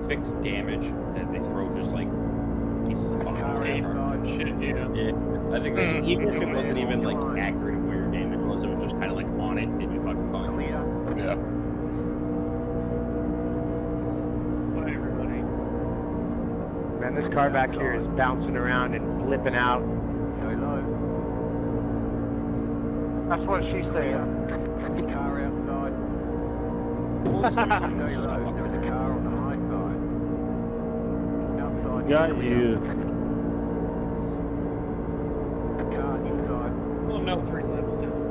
fix damage that they throw just like pieces of Tape bomb. shit, yeah. Yeah, I think that even if it wasn't even like accurate of where your damage was, it was just kind of like on it, it'd be fucking fine. Yeah. Bye, everybody. Man, this car back here is bouncing around and flipping out. Go low. That's what she's saying. Car outside. Go low. There's a car on the high side. Outside. Got you. Car inside. Well, no 3 laps down.